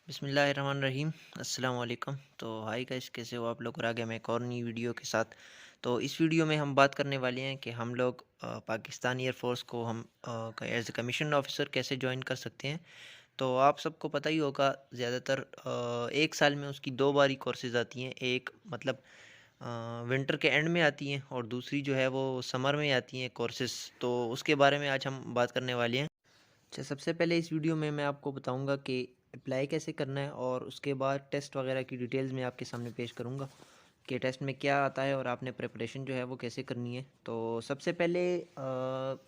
बिस्मिल्लाहिर्रहमानिर्रहीम अस्सलाम वालेकुम। तो हाय गाइस, कैसे हो आप लोग? और आ गया मैं एक और नई वीडियो के साथ। तो इस वीडियो में हम बात करने वाले हैं कि हम लोग पाकिस्तान एयरफोर्स को हम एज ए कमीशन ऑफिसर कैसे ज्वाइन कर सकते हैं। तो आप सबको पता ही होगा, ज़्यादातर एक साल में उसकी दो बारी कोर्सेज आती हैं। एक मतलब विंटर के एंड में आती हैं और दूसरी जो है वो समर में आती हैं कोर्सेज। तो उसके बारे में आज हम बात करने वाले हैं। अच्छा, सबसे पहले इस वीडियो में मैं आपको बताऊंगा कि अप्लाई कैसे करना है और उसके बाद टेस्ट वगैरह की डिटेल्स मैं आपके सामने पेश करूंगा कि टेस्ट में क्या आता है और आपने प्रिपरेशन जो है वो कैसे करनी है। तो सबसे पहले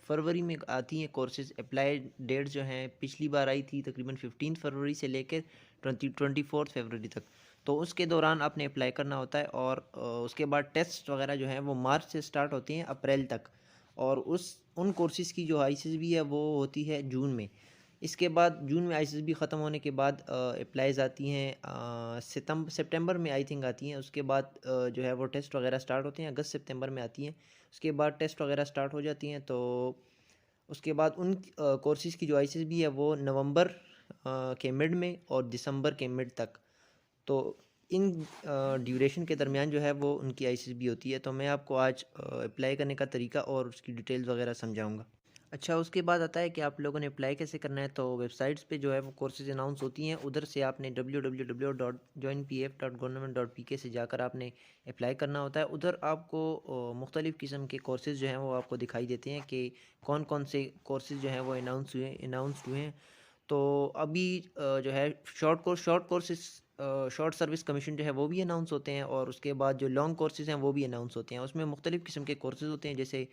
फरवरी में आती हैं कोर्सेज। अप्लाई डेट जो हैं पिछली बार आई थी तकरीबन 15 फरवरी से लेकर 24 फरवरी तक। तो उसके दौरान आपने अप्लाई करना होता है और उसके बाद टेस्ट वगैरह जो हैं वो मार्च से स्टार्ट होती हैं अप्रैल तक। और उन कोर्सेज़ की जो आईसीएसबी है वो होती है जून में। इसके बाद जून में आईसीएसबी ख़त्म होने के बाद अप्लाईज आती हैं सितंबर में आई थिंक आती हैं। उसके बाद जो है वो टेस्ट वगैरह स्टार्ट होते हैं, अगस्त सितंबर में आती हैं। उसके बाद टेस्ट वगैरह स्टार्ट हो जाती हैं। तो उसके बाद उन कोर्सेज़ की जो आईसीएसबी है वो नवंबर के मिड में और दिसंबर के मिड तक। तो इन ड्यूरेशन के दरमियान जो है वो उनकी आईसीएसबी होती है। तो मैं आपको आज अप्लाई करने का तरीका और उसकी डिटेल्स वगैरह समझाऊंगा। अच्छा, उसके बाद आता है कि आप लोगों ने अप्लाई कैसे करना है। तो वेबसाइट्स पे जो है वो कोर्सेज अनाउंस होती हैं, उधर से आपने www.joinpf.government.pk से जाकर आपने अप्लाई करना होता है। उधर आपको मुख्तलिफ़ किस्म के कोर्सेज जो हैं वो आपको दिखाई देते हैं कि कौन कौन से कोर्सेज जो हैं वो अनाउंसड हुए हैं। तो अभी जो है short courses, short service commission जो है वो भी अनाउंस होते हैं और उसके बाद जो लॉन्ग कोर्सेज हैं वो भी अनाउंस होते हैं। उसमें मुख्तलिफ़ किस्म के कोर्सेज होते हैं। जैसे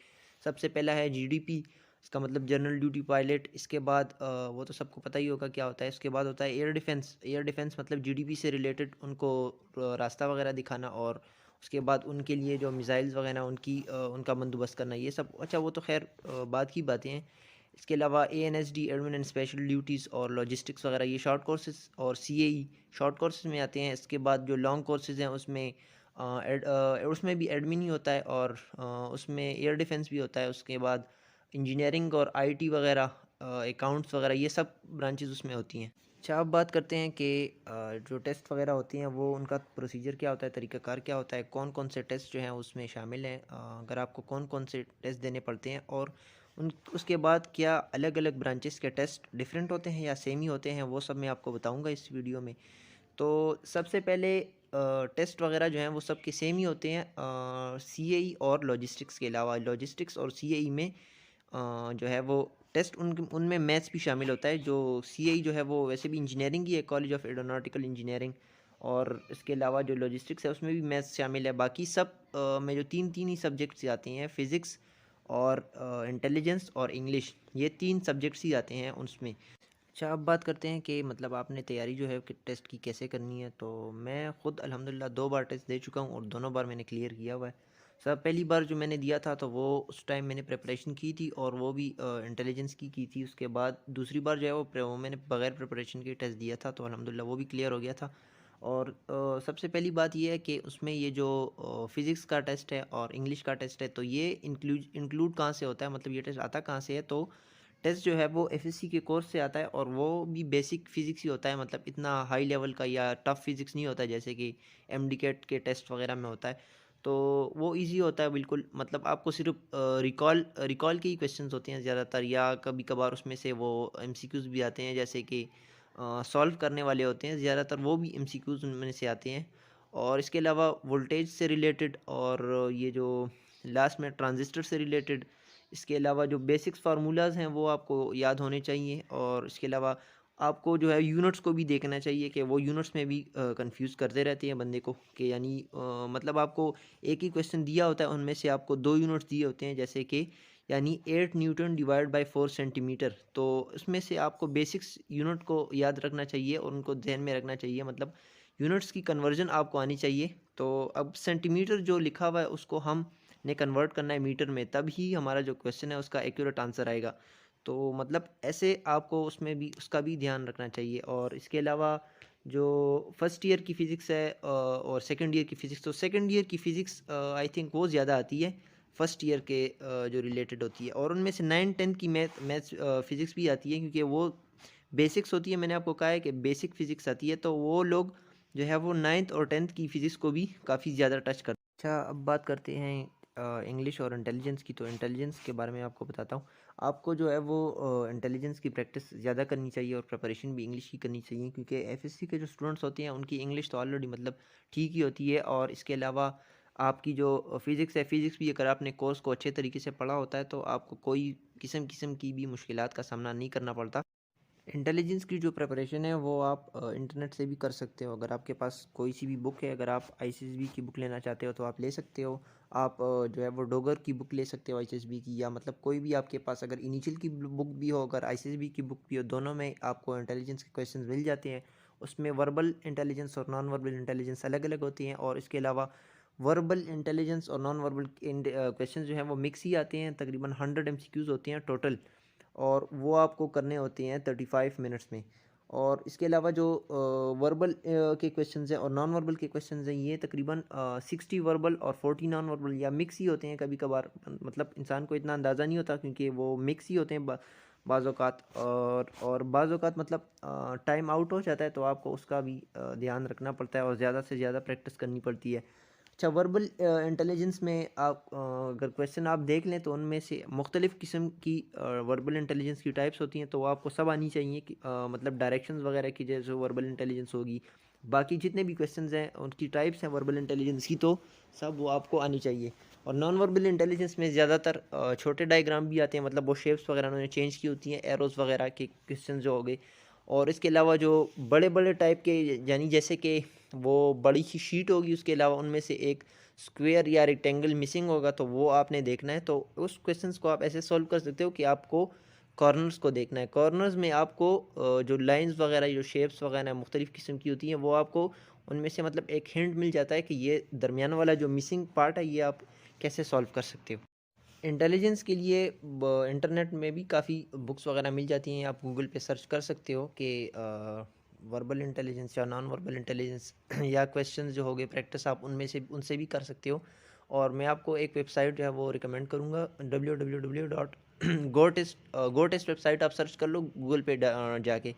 सबसे पहला है जीडीपी, इसका मतलब जनरल ड्यूटी पायलट। इसके बाद वो तो सबको पता ही होगा क्या होता है। इसके बाद होता है एयर डिफेंस मतलब जीडीपी से रिलेटेड उनको रास्ता वगैरह दिखाना और उसके बाद उनके लिए जो मिसाइल्स वगैरह उनका बंदोबस्त करना, ये सब। अच्छा, वो तो खैर बाद की बातें हैं। इसके अलावा एएनएसडी एडमिन एंड स्पेशल ड्यूटीज़ और लॉजिस्टिक्स वगैरह ये शॉर्ट कोर्सेज और सीएई शॉर्ट कोर्सेज में आते हैं। इसके बाद जो लॉन्ग कोर्सेज हैं उसमें भी एडमिन ही होता है और उसमें एयर डिफेंस भी होता है। उसके बाद इंजीनियरिंग और आईटी वगैरह, अकाउंट्स वगैरह, ये सब ब्रांचेस उसमें होती हैं। अच्छा, अब बात करते हैं कि जो टेस्ट वगैरह होती हैं वो उनका प्रोसीजर क्या होता है, तरीक़ाकार क्या होता है, कौन कौन से टेस्ट जो हैं उसमें शामिल हैं, अगर आपको कौन कौन से टेस्ट देने पड़ते हैं और उसके बाद क्या अलग अलग ब्रांचेस के टेस्ट डिफरेंट होते हैं या सेम ही होते हैं, वो सब मैं आपको बताऊंगा इस वीडियो में। तो सबसे पहले टेस्ट वगैरह जो हैं वो सब के सेम ही होते हैं सीएई और लॉजिस्टिक्स के अलावा। लॉजिस्टिक्स और सीएई में जो है वो टेस्ट उनमें मैथ्स भी शामिल होता है। जो सीएई जो है वो वैसे भी इंजीनियरिंग ही है, कॉलेज ऑफ एरोनॉटिकल इंजीनियरिंग। और इसके अलावा जो लॉजिस्टिक्स है उसमें भी मैथ्स शामिल है। बाकी सब में जो तीन तीन ही सब्जेक्ट्स आते हैं, फ़िज़िक्स और इंटेलिजेंस और इंग्लिश, ये तीन सब्जेक्ट्स ही आते हैं उसमें। अच्छा, अब बात करते हैं कि मतलब आपने तैयारी जो है कि टेस्ट की कैसे करनी है। तो मैं ख़ुद अल्हम्दुलिल्लाह 2 बार टेस्ट दे चुका हूँ और दोनों बार मैंने क्लियर किया हुआ है। सब पहली बार जो मैंने दिया था तो वो उस टाइम मैंने प्रिपरेशन की थी और वो भी इंटेलिजेंस की थी। उसके बाद दूसरी बार जो है वो मैंने बगैर प्रिपरेशन के टेस्ट दिया था तो अल्हम्दुलिल्लाह वो भी क्लियर हो गया था। और सबसे पहली बात ये है कि उसमें ये जो फ़िज़िक्स का टेस्ट है और इंग्लिश का टेस्ट है तो ये इंक्लूड कहाँ से होता है, मतलब ये टेस्ट आता कहाँ से है। तो टेस्ट जो है वो एफएससी के कोर्स से आता है और वो भी बेसिक फ़िज़िक्स ही होता है, मतलब इतना हाई लेवल का या टफ़ फ़िज़िक्स नहीं होता है जैसे कि एमडीकेट के टेस्ट वगैरह में होता है। तो वो इजी होता है बिल्कुल, मतलब आपको सिर्फ रिकॉल के ही क्वेश्चंस होते हैं ज़्यादातर, या कभी कभार उसमें से वो एमसीक्यूज़ भी आते हैं जैसे कि सॉल्व करने वाले होते हैं ज़्यादातर, वो भी एमसीक्यूज़ उनमें से आते हैं। और इसके अलावा वोल्टेज से रिलेटेड और ये जो लास्ट में ट्रांजिस्टर से रिलेटेड, इसके अलावा जो बेसिक्स फार्मूलाज़ हैं वो आपको याद होने चाहिए। और इसके अलावा आपको जो है यूनिट्स को भी देखना चाहिए कि वो यूनिट्स में भी कंफ्यूज करते रहते हैं बंदे को कि यानी मतलब आपको एक ही क्वेश्चन दिया होता है, उनमें से आपको 2 यूनिट्स दिए होते हैं जैसे कि यानी 8 न्यूटन डिवाइड बाय 4 सेंटीमीटर। तो इसमें से आपको बेसिक्स यूनिट को याद रखना चाहिए और उनको ध्यान में रखना चाहिए, मतलब यूनिट्स की कन्वर्जन आपको आनी चाहिए। तो अब सेंटीमीटर जो लिखा हुआ है उसको हम ने कन्वर्ट करना है मीटर में, तब ही हमारा जो क्वेश्चन है उसका एक्यूरेट आंसर आएगा। तो मतलब ऐसे आपको उसमें भी उसका भी ध्यान रखना चाहिए। और इसके अलावा जो फर्स्ट ईयर की फ़िज़िक्स है और सेकंड ईयर की फ़िज़िक्स, तो सेकंड ईयर की फ़िज़िक्स आई थिंक वो ज़्यादा आती है फर्स्ट ईयर के जो रिलेटेड होती है। और उनमें से 9 10 की मैथ्स फ़िज़िक्स भी आती है क्योंकि वो बेसिक्स होती है, मैंने आपको कहा है कि बेसिक फ़िज़िक्स आती है, तो वो लोग जो है वो 9th और 10th की फ़िज़िक्स को भी काफ़ी ज़्यादा टच करते हैं। अच्छा, अब बात करते हैं इंग्लिश और इंटेलिजेंस की। तो इंटेलिजेंस के बारे में आपको बताता हूँ। आपको जो है वो इंटेलिजेंस की प्रैक्टिस ज़्यादा करनी चाहिए और प्रिपरेशन भी इंग्लिश की करनी चाहिए, क्योंकि एफएससी के जो स्टूडेंट्स होते हैं उनकी इंग्लिश तो ऑलरेडी मतलब ठीक ही होती है, और इसके अलावा आपकी जो फ़िज़िक्स है, फ़िज़िक्स भी अगर आपने कोर्स को अच्छे तरीके से पढ़ा होता है तो आपको कोई किस्म की भी मुश्किलात का सामना नहीं करना पड़ता। इंटेलिजेंस की जो प्रिपरेशन है वो आप इंटरनेट से भी कर सकते हो। अगर आपके पास कोई सी भी बुक है, अगर आप आईसीएसबी की बुक लेना चाहते हो तो आप ले सकते हो। आप जो है वो डोगर की बुक ले सकते हो आईसीएसबी की, या मतलब कोई भी आपके पास अगर इनिशियल की बुक भी हो, अगर आईसीएसबी की बुक भी हो, दोनों में आपको इंटेलिजेंस के क्वेश्चंस मिल जाते हैं। उसमें वर्बल इंटेलिजेंस और नॉन वर्बल इंटेलिजेंस अलग अलग होती हैं, और इसके अलावा वर्बल इंटेलिजेंस और नॉन वर्बल क्वेश्चन जो हैं वो मिक्स ही आते हैं। तकरीबन 100 एमसीक्यूज़ होते हैं टोटल, और वो आपको करने होते हैं 35 मिनट्स में। और इसके अलावा जो वर्बल के क्वेश्चंस हैं और नॉन वर्बल के क्वेश्चंस हैं, ये तकरीबन 60 वर्बल और 40 नॉन वर्बल या मिक्स ही होते हैं कभी कभार। मतलब इंसान को इतना अंदाज़ा नहीं होता, क्योंकि वो मिक्स ही होते हैं बाज़ औक़ात। और बाज़ औक़ात मतलब टाइम आउट हो जाता है, तो आपको उसका भी ध्यान रखना पड़ता है और ज़्यादा से ज़्यादा प्रैक्टिस करनी पड़ती है। अच्छा, वर्बल इंटेलिजेंस में आप अगर क्वेश्चन आप देख लें तो उनमें से मुख्तलिफ़ किस्म की वर्बल इंटेलिजेंस की टाइप्स होती हैं, तो वो आपको सब आनी चाहिए कि मतलब डायरेक्शंस वगैरह की जैसे वर्बल इंटेलिजेंस होगी। बाकी जितने भी क्वेश्चंस हैं उनकी टाइप्स हैं वर्बल इंटेलिजेंस की, तो सब वो आपको आनी चाहिए। और नॉन वर्बल इंटेलिजेंस में ज़्यादातर छोटे डायग्राम भी आते हैं, मतलब वो शेप्स वगैरह उन्होंने चेंज की होती हैं, एरोज़ वगैरह के क्वेश्चन जो हो गए। और इसके अलावा जो बड़े बड़े टाइप के, यानी जैसे कि वो बड़ी सी शीट होगी, उसके अलावा उनमें से एक स्क्वायर या रेक्टेंगल मिसिंग होगा, तो वो आपने देखना है। तो उस क्वेश्चंस को आप ऐसे सॉल्व कर सकते हो कि आपको कॉर्नर्स को देखना है। कॉर्नर्स में आपको जो लाइंस वगैरह, जो शेप्स वगैरह मुख्तलिफ़ किस्म की होती हैं, वो आपको उनमें से मतलब एक हिंट मिल जाता है कि ये दरमियान वाला जो मिसिंग पार्ट है, ये आप कैसे सॉल्व कर सकते हो। इंटेलिजेंस के लिए इंटरनेट में भी काफ़ी बुक्स वगैरह मिल जाती हैं। आप गूगल पे सर्च कर सकते हो कि वर्बल इंटेलिजेंस या नॉन वर्बल इंटेलिजेंस या क्वेश्चंस जो हो गए प्रैक्टिस, आप उनमें से उनसे भी कर सकते हो। और मैं आपको एक वेबसाइट जो है वो रिकमेंड करूँगा, www.go टेस्ट वेबसाइट आप सर्च कर लो गूगल पे जाके।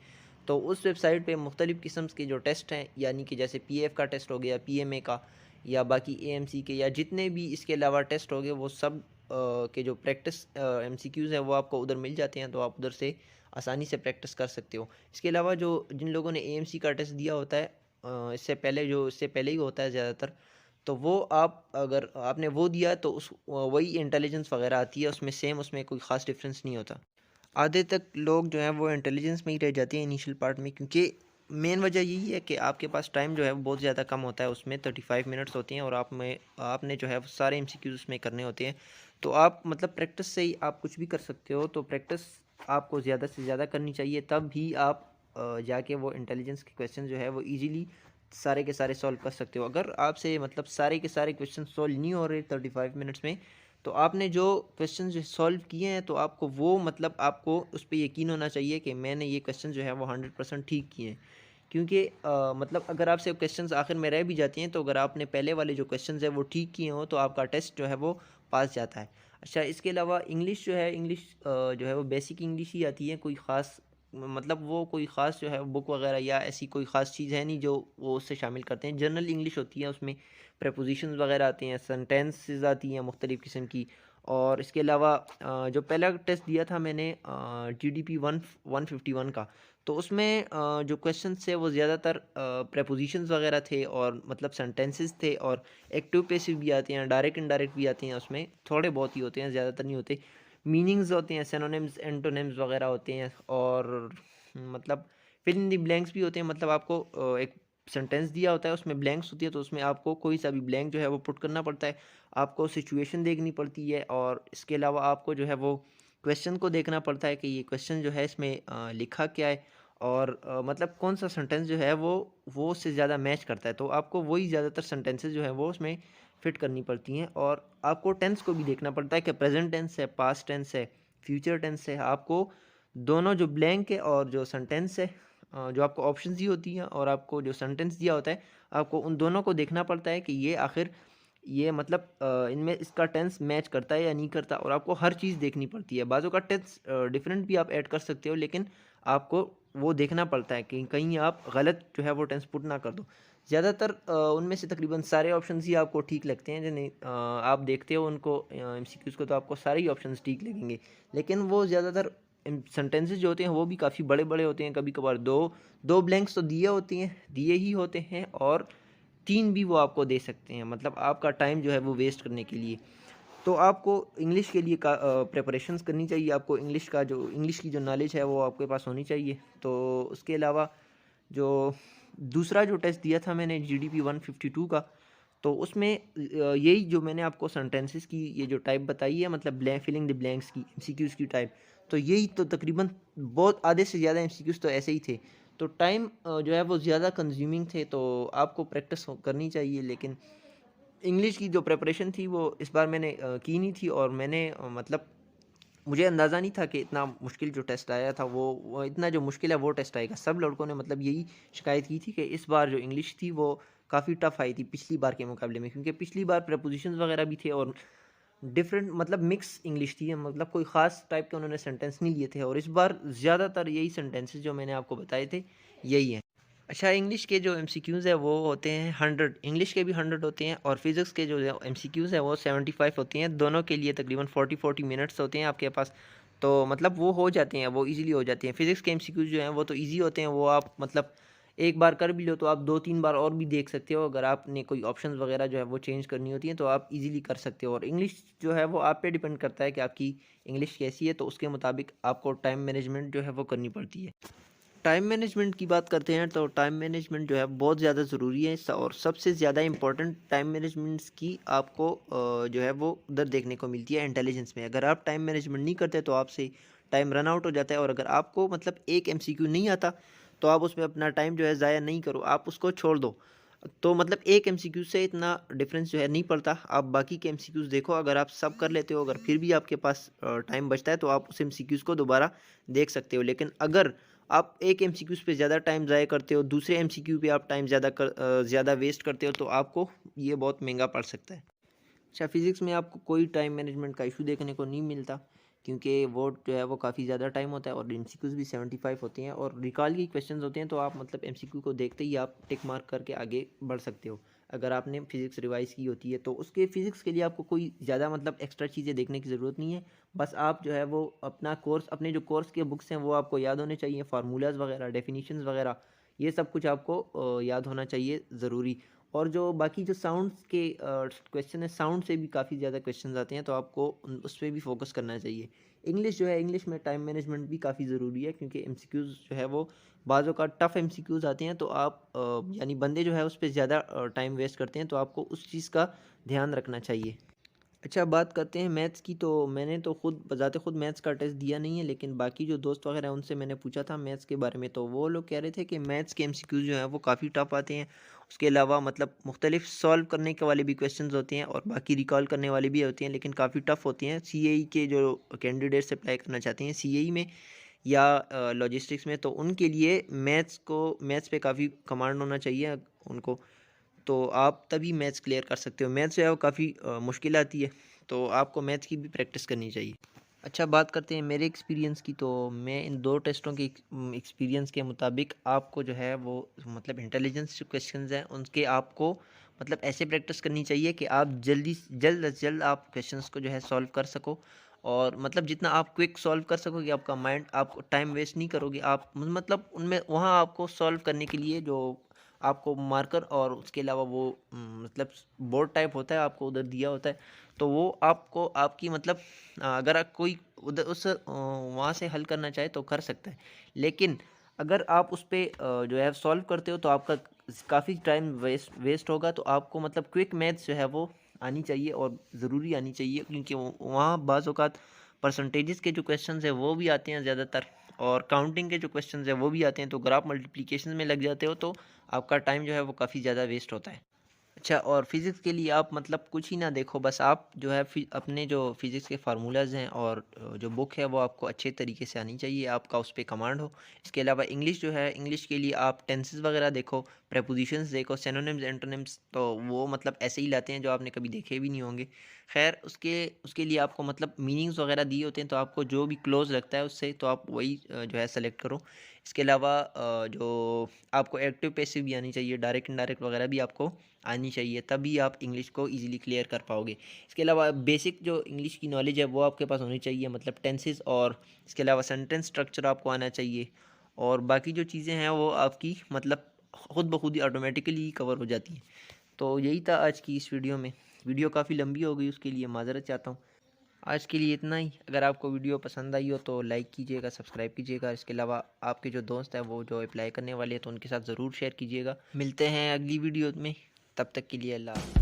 तो उस वेबसाइट पे मुख्तलिफ़ किस्म के जो टेस्ट हैं, यानी कि जैसे पीएफ का टेस्ट हो गया, पीएमए का, या बाकी एएमसी के, या जितने भी इसके अलावा टेस्ट हो गए, वो सब के जो प्रैक्टिस एमसीक्यूज़ हैं वो आपको उधर मिल जाते हैं, तो आप उधर से आसानी से प्रैक्टिस कर सकते हो। इसके अलावा जो जिन लोगों ने एएमसी का टेस्ट दिया होता है इससे पहले ही होता है ज़्यादातर, तो वो आप अगर आपने वो दिया तो उस वही इंटेलिजेंस वगैरह आती है उसमें, सेम उसमें कोई ख़ास डिफरेंस नहीं होता। आधे तक लोग जो हैं वो इंटेलिजेंस में ही रह जाते हैं इनिशियल पार्ट में, क्योंकि मेन वजह यही है कि आपके पास टाइम जो है वो बहुत ज़्यादा कम होता है। उसमें 35 मिनट्स होती हैं, और आपने जो है वो सारे एमसीक्यूज़ उसमें करने होते हैं। तो आप मतलब प्रैक्टिस से ही आप कुछ भी कर सकते हो। तो प्रैक्टिस आपको ज़्यादा से ज़्यादा करनी चाहिए, तब भी आप जाके वो इंटेलिजेंस के क्वेश्चन जो है वो ईज़िली सारे के सारे सॉल्व कर सकते हो। अगर आपसे मतलब सारे के सारे क्वेश्चन सॉल्व नहीं हो रहे 35 मिनट्स में, तो आपने जो क्वेश्चन जो सॉल्व किए हैं, तो आपको वो मतलब आपको उस पे यकीन होना चाहिए कि मैंने ये क्वेश्चन जो है वो 100% ठीक किए हैं। क्योंकि मतलब अगर आपसे क्वेश्चंस आखिर में रह भी जाती हैं, तो अगर आपने पहले वाले जो क्वेश्चंस हैं वो ठीक किए हों, तो आपका टेस्ट जो है वो पास जाता है। अच्छा, इसके अलावा इंग्लिश जो है, इंग्लिश जो है वो बेसिक इंग्लिश ही आती है, कोई ख़ास मतलब वो कोई ख़ास जो है बुक वगैरह या ऐसी कोई ख़ास चीज़ है नहीं जो वो उससे शामिल करते हैं। जनरल इंग्लिश होती है, उसमें प्रेपोजिशंस वगैरह आती हैं, सेंटेंसेस आती हैं मुख्तलिफ़ किस्म की। और इसके अलावा जो पहला टेस्ट दिया था मैंने जीडीपी 151 का, तो उसमें जो क्वेश्चंस थे वो ज़्यादातर प्रेपोजिशंस वगैरह थे, और मतलब सेंटेंसेस थे, और एक्टिव पैसिव भी आते हैं, डायरेक्ट इनडायरेक्ट भी आते हैं, उसमें थोड़े बहुत ही होते हैं, ज़्यादातर नहीं होते। मीनिंग्स होते हैं, सिनोनिम्स एंटोनिम्स वगैरह होते हैं, और मतलब फिल इन द ब्लैंक्स भी होते हैं। मतलब आपको एक सेंटेंस दिया होता है, उसमें ब्लैंक्स होती है, तो उसमें आपको कोई सा भी ब्लैंक जो है वो पुट करना पड़ता है। आपको सिचुएशन देखनी पड़ती है, और इसके अलावा आपको जो है वो क्वेश्चन को देखना पड़ता है कि ये क्वेश्चन जो है इसमें लिखा क्या है, और मतलब कौन सा सेंटेंस जो है वो उससे ज़्यादा मैच करता है। तो आपको वही ज़्यादातर सेंटेंसेस जो है वो उसमें फिट करनी पड़ती हैं। और आपको टेंस को भी देखना पड़ता है कि प्रेजेंट टेंस है, पास्ट टेंस है, फ्यूचर टेंस है। आपको दोनों जो ब्लैंक है और जो सेंटेंस है, जो आपको ऑप्शंस दी होती हैं और आपको जो सेंटेंस दिया होता है, आपको उन दोनों को देखना पड़ता है कि ये आखिर ये मतलब इनमें इसका टेंस मैच करता है या नहीं करता, और आपको हर चीज़ देखनी पड़ती है। बाज़ों का टेंस डिफरेंट भी आप ऐड कर सकते हो, लेकिन आपको वो देखना पड़ता है कि कहीं आप गलत जो है वो टेंस पुट ना कर दो। ज़्यादातर उनमें से तकरीबन सारे ऑप्शंस ही आपको ठीक लगते हैं, जिन्हें आप देखते हो उनको एमसीक्यूज़ को, तो आपको सारे ही ऑप्शंस ठीक लगेंगे। लेकिन वो ज़्यादातर सेंटेंसेस जो होते हैं वो भी काफ़ी बड़े बड़े होते हैं, कभी कभार दो दो ब्लैंक्स तो दिए ही होते हैं, और 3 भी वो आपको दे सकते हैं, मतलब आपका टाइम जो है वो वेस्ट करने के लिए। तो आपको इंग्लिश के लिए प्रिपरेशंस करनी चाहिए, आपको इंग्लिश की जो नॉलेज है वो आपके पास होनी चाहिए। तो उसके अलावा जो दूसरा जो टेस्ट दिया था मैंने जीडीपी 152 का, तो उसमें यही जो मैंने आपको सेंटेंसेस की ये जो टाइप बताई है, मतलब फिलिंग द ब्लैंक्स की एमसीक्यूज़ की टाइप, तो यही तो तकरीबन बहुत आधे से ज़्यादा एमसीक्यूज़ तो ऐसे ही थे। तो टाइम जो है वो ज़्यादा कंज्यूमिंग थे, तो आपको प्रैक्टिस करनी चाहिए। लेकिन इंग्लिश की जो प्रिपरेशन थी वो इस बार मैंने की नहीं थी, और मैंने मतलब मुझे अंदाज़ा नहीं था कि इतना मुश्किल जो टेस्ट आया था वो इतना जो मुश्किल है वो टेस्ट आएगा। सब लड़कों ने मतलब यही शिकायत की थी कि इस बार जो इंग्लिश थी वो काफ़ी टफ आई थी पिछली बार के मुकाबले में, क्योंकि पिछली बार प्रपोजिशंस वगैरह भी थे, और डिफरेंट मतलब मिक्स इंग्लिश थी, मतलब कोई ख़ास टाइप के उन्होंने सेंटेंस नहीं लिए थे, और इस बार ज़्यादातर यही सेंटेंसेस जो मैंने आपको बताए थे यही हैं। अच्छा, इंग्लिश के जो एमसीक्यूज़ है वो होते हैं 100, इंग्लिश के भी 100 होते हैं, और फिज़िक्स के जो एमसीक्यूज़ है वो 75 होती हैं। दोनों के लिए तकरीबन 40-40 मिनट्स होते हैं आपके पास, तो मतलब वो हो जाते हैं, वो इजीली हो जाते हैं। फिज़िक्स के एमसीक्यूज़ जो हैं वो तो इजी होते हैं, वो आप मतलब एक बार कर भी लो तो आप 2-3 बार और भी देख सकते हो। अगर आपने कोई ऑप्शंस वगैरह जो है वो चेंज करनी होती हैं तो आप इजीली कर सकते हो। और इंग्लिश जो है वो आप पे डिपेंड करता है कि आपकी इंग्लिश कैसी है, तो उसके मुताबिक आपको टाइम मैनेजमेंट जो है वो करनी पड़ती है। टाइम मैनेजमेंट की बात करते हैं, तो टाइम मैनेजमेंट जो है बहुत ज़्यादा ज़रूरी है, और सबसे ज़्यादा इम्पोर्टेंट टाइम मैनेजमेंट्स की आपको जो है वो उधर देखने को मिलती है इंटेलिजेंस में। अगर आप टाइम मैनेजमेंट नहीं करते तो आपसे टाइम रन आउट हो जाता है, और अगर आपको मतलब एक एमसीक्यू नहीं आता तो आप उसमें अपना टाइम जो है ज़ाया नहीं करो, आप उसको छोड़ दो। तो मतलब एक एमसीक्यू से इतना डिफरेंस जो है नहीं पड़ता। आप बाकी के एमसीक्यूज़ देखो, अगर आप सब कर लेते हो, अगर फिर भी आपके पास टाइम बचता है तो आप उस एमसीक्यूज़ को दोबारा देख सकते हो। लेकिन अगर आप एक एमसीक्यूज़ पे ज़्यादा टाइम ज़ाया करते हो, दूसरे एमसीक्यू पे आप टाइम ज़्यादा वेस्ट करते हो, तो आपको ये बहुत महंगा पड़ सकता है। अच्छा, फिज़िक्स में आपको कोई टाइम मैनेजमेंट का इशू देखने को नहीं मिलता, क्योंकि वो जो है वो काफ़ी ज़्यादा टाइम होता है, और एमसीक्यूज़ भी 75 होते हैं, और रिकॉल के क्वेश्चंस होते हैं, तो आप मतलब एमसीक्यू को देखते ही आप टिक मार्क करके आगे बढ़ सकते हो। अगर आपने फिज़िक्स रिवाइज़ की होती है तो उसके फिज़िक्स के लिए आपको कोई ज़्यादा मतलब एक्स्ट्रा चीज़ें देखने की ज़रूरत नहीं है। बस आप जो है वो अपने जो कोर्स के बुक्स हैं वो आपको याद होने चाहिए, फार्मूलाज़ वगैरह, डेफिनिशंस वगैरह, ये सब कुछ आपको याद होना चाहिए ज़रूरी। और जो बाकी जो साउंड्स के क्वेश्चन है, साउंड से भी काफ़ी ज़्यादा क्वेश्चंस आते हैं, तो आपको उस पर भी फोकस करना चाहिए। इंग्लिश जो है, इंग्लिश में टाइम मैनेजमेंट भी काफ़ी ज़रूरी है, क्योंकि एमसीक्यूज़ जो है वो बाज़ों का टफ़ एमसीक्यूज़ आते हैं, तो आप यानी बंदे जो है उस पर ज़्यादा टाइम वेस्ट करते हैं, तो आपको उस चीज़ का ध्यान रखना चाहिए। अच्छा, बात करते हैं मैथ्स की, तो मैंने तो खुद बज़ाते खुद मैथ्स का टेस्ट दिया नहीं है, लेकिन बाकी जो दोस्त वगैरह हैं उनसे मैंने पूछा था मैथ्स के बारे में, तो वो लोग कह रहे थे कि मैथ्स के एमसीक्यूज़ जो हैं वो काफ़ी टफ आते हैं। उसके अलावा मतलब मुख्तलिफ सॉल्व करने के वाले भी क्वेश्चंस होते हैं, और बाकी रिकॉल करने वाले भी होते हैं, लेकिन काफ़ी टफ होती हैं। सीएई के जो कैंडिडेट्स अप्लाई करना चाहते हैं सीएई में या लॉजिस्टिक्स में, तो उनके लिए मैथ्स पे काफ़ी कमांड होना चाहिए उनको, तो आप तभी मैथ्स क्लियर कर सकते हो। मैथ्स जो है वो काफ़ी मुश्किल आती है, तो आपको मैथ्स की भी प्रैक्टिस करनी चाहिए। अच्छा, बात करते हैं मेरे एक्सपीरियंस की, तो मैं इन 2 टेस्टों के एक्सपीरियंस के मुताबिक आपको जो है वो मतलब इंटेलिजेंस जो क्वेश्चंस हैं उनके आपको मतलब ऐसे प्रैक्टिस करनी चाहिए कि आप जल्द अज़ जल्द आप क्वेश्चंस को जो है सॉल्व कर सको, और मतलब जितना आप क्विक सॉल्व कर सकोगे, आपका माइंड आप टाइम वेस्ट नहीं करोगे, आप मतलब उनमें वहाँ आपको सॉल्व करने के लिए जो आपको मार्कर और उसके अलावा वो मतलब बोर्ड टाइप होता है आपको उधर दिया होता है, तो वो आपको आपकी मतलब अगर कोई उधर वहाँ से हल करना चाहे तो कर सकता है। लेकिन अगर आप उस पे जो है सॉल्व करते हो तो आपका काफ़ी टाइम वेस्ट होगा, तो आपको मतलब क्विक मैथ्स जो है वो आनी चाहिए, और ज़रूरी आनी चाहिए, क्योंकि वहाँ बाज़ औक़ात परसेंटेजेस के जो क्वेश्चंस हैं वो भी आते हैं ज़्यादातर, और काउंटिंग के जो क्वेश्चंस हैं वो भी आते हैं, तो अगर आप मल्टीप्लिकेशन में लग जाते हो तो आपका टाइम जो है वो काफ़ी ज़्यादा वेस्ट होता है। अच्छा, और फिज़िक्स के लिए आप मतलब कुछ ही ना देखो, बस आप जो है अपने जो फिज़िक्स के फार्मूलाज़ हैं और जो बुक है वो आपको अच्छे तरीके से आनी चाहिए, आपका उस पे कमांड हो। इसके अलावा इंग्लिश जो है, इंग्लिश के लिए आप टेंसेस वगैरह देखो, प्रेपोजिशंस देखो, सिनोनिम्स, एंटोनिम्स, तो वो मतलब ऐसे ही लाते हैं जो आपने कभी देखे भी नहीं होंगे। खैर उसके उसके लिए आपको मतलब मीनिंग्स वगैरह दिए होते हैं, तो आपको जो भी क्लोज लगता है उससे तो आप वही जो है सेलेक्ट करो। इसके अलावा जो आपको एक्टिव पैसिव भी आनी चाहिए, डायरेक्ट इनडायरेक्ट वगैरह भी आपको आनी चाहिए, तभी आप इंग्लिश को इजीली क्लियर कर पाओगे। इसके अलावा बेसिक जो इंग्लिश की नॉलेज है वो आपके पास होनी चाहिए, मतलब टेंसेस, और इसके अलावा सेंटेंस स्ट्रक्चर आपको आना चाहिए। और बाकी जो चीज़ें हैं वो आपकी मतलब खुद ब खुद ही ऑटोमेटिकली कवर हो जाती हैं। तो यही था आज की इस वीडियो में। वीडियो काफ़ी लंबी हो गई, उसके लिए माज़रत चाहता हूँ। आज के लिए इतना ही। अगर आपको वीडियो पसंद आई हो तो लाइक कीजिएगा, सब्सक्राइब कीजिएगा। इसके अलावा आपके जो दोस्त हैं वो जो अप्लाई करने वाले हैं तो उनके साथ ज़रूर शेयर कीजिएगा। मिलते हैं अगली वीडियो में, तब तक के लिए अल्लाह हाफ़िज़।